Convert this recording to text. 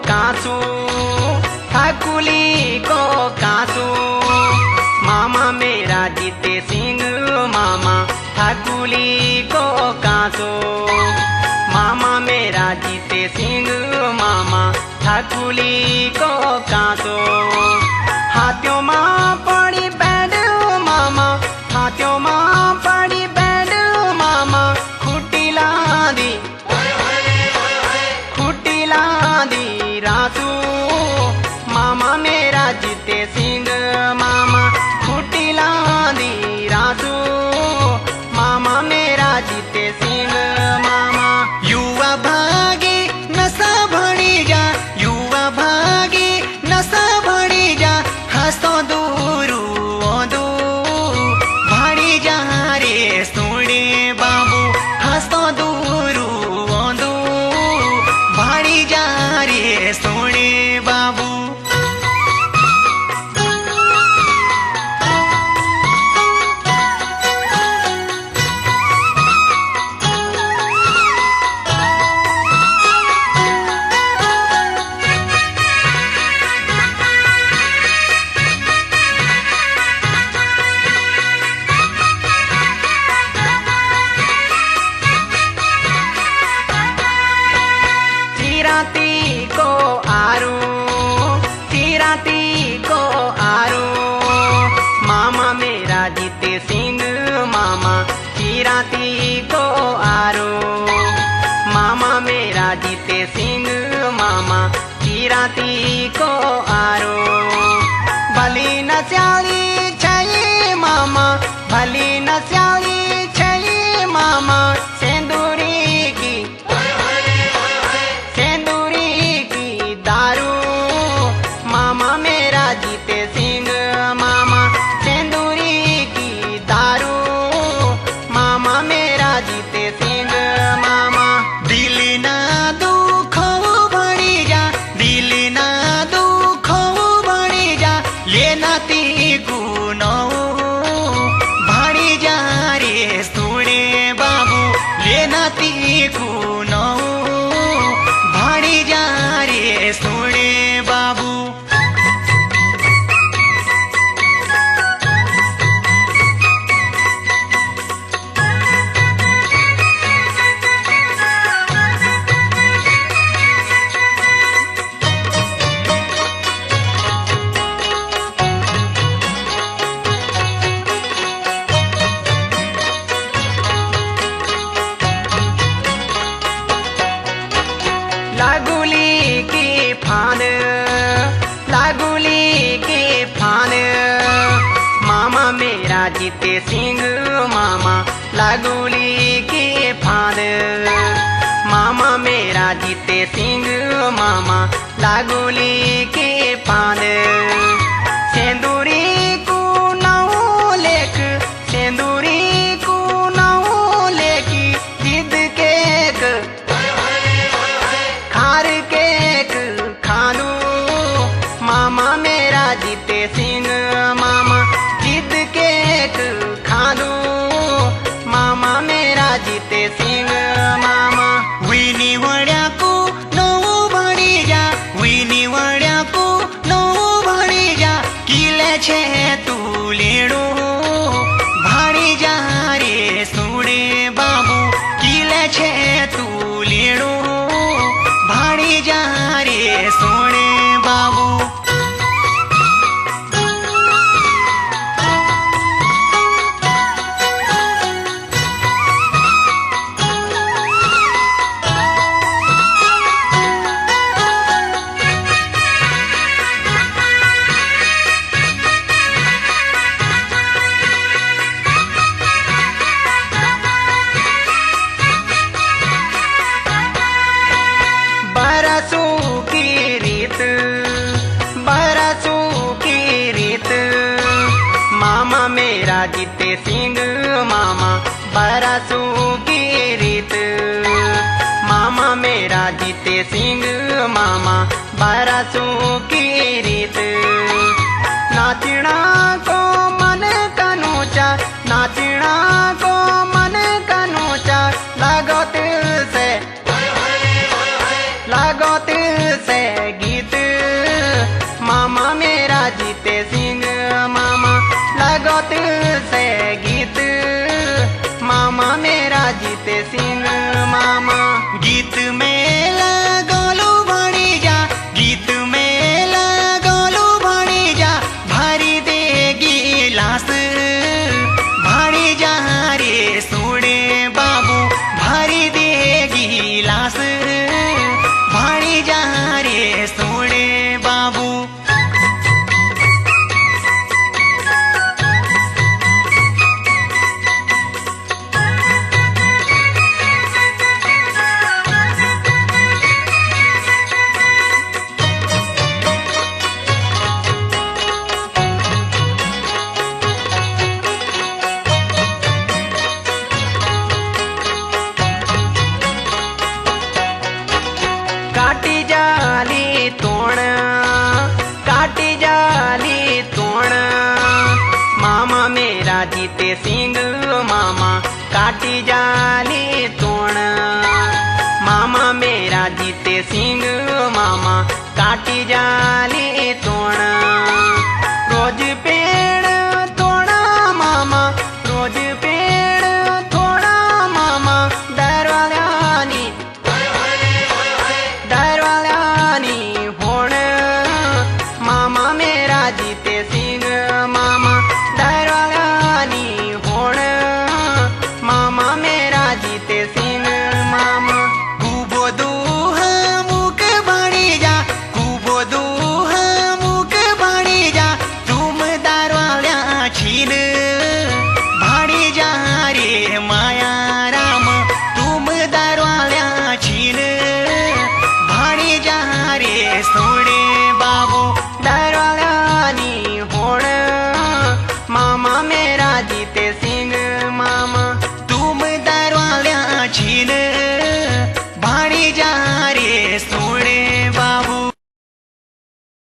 कासू ठाकुली को कासू मामा मेरा जीते सिंह मामा ठाकुली को कासू मामा मेरा जीते सिंह मामा ठाकुली को कासू हाथों माँ पड़ी बैठ मामा हाथों माँ पड़ी बैठ मामा खुटी लादी रासू मामा मेरा जीते सिंह मामा खुटी लादी रासू मामा मेरा जीते सिंह मामा युवा भागी नशा भड़ी जा युवा भागी नशा भड़ी जा हंसो दूरू ओदू भाड़ी जा रे सोने बाबू हंसो दूरू ओदू भाड़ी जा रे सोने बाबू चिराती को आरू मामा मेरा जीते सिंह मामा चिराती को आरू मामा मेरा जीते सिंह मामा चिराती को आरू भली न स्याली छई मामा भली न स्याली छई मामा सेंदूरी की दारू मामा मेरा जीते सिंह मामा सेंदूरी की दारू मामा मेरा जीते सिंह मामा दिल ना दुख भड़ी जा दिल ना दुख भड़ी जा लेना ती गुनो भाड़ी जा रे सुने बाबू लेना ती गुनो भाड़ी जा रे सुने बाबू लागुली की फान मामा मेरा जीते सिंह मामा लागुली की फान मामा मेरा जीते सिंह मामा लागुली की फान सेंदूरी को नाऊ लेक सेंदूरी को नाऊ लेकी जिद केक खार केक खानू मामा मेरा जीते सिंह मामा जिद केक खानू मामा मेरा जीते सिंह मामा विनी वड्या को नो भड़ी जा विनी वड्या को नो भड़ी जा किले छे तू लेड़ो भाड़ी जा रे सुने बाबू किले छे तू लेड़ो भाड़ी जा रे सोने बाबू बरसों की रीत मामा मेरा जीते सिंह मामा बरसों की रीत मामा मेरा जीते सिंह मामा बरसों की रीत नाचना को मन कनूचा नाचना को मन कनूचा लागत से गीत में लगोलू भणी जा, गीत में लगोलू भणी जा, भरी दे गिलास भणी जा रे सोड़े बाबू, भरी दे गिलास भणी जा रे सोड़े बाबू। काटी जाली तोण, काटी जाली तोण, मामा मेरा जीते सिंह मामा, काटी जाली तोण, मामा मेरा जीते सिंह मामा, काटी जाली तोण। रोज पेड़ तोड़ा मामा, रोज पेड़ तोड़ा मामा, दरवाजानी दरवाजानी होण, मामा मेरा जीते सिंह मामा, दरवाजानी होण, मामा मेरा जीते सिंह मामा। खूबो दूह मुख भणी जा, खूबो दूह मुख भणी जा, तुम दरवाजा छीन भणी जा रे माया राम, तुम दरवाजा छीन भणी जा रे सोड़े बाबू, दरवाजानी होण, मामा मेरा जीते सिंह मामा, तुम दरवाजा छीन भणी जा रे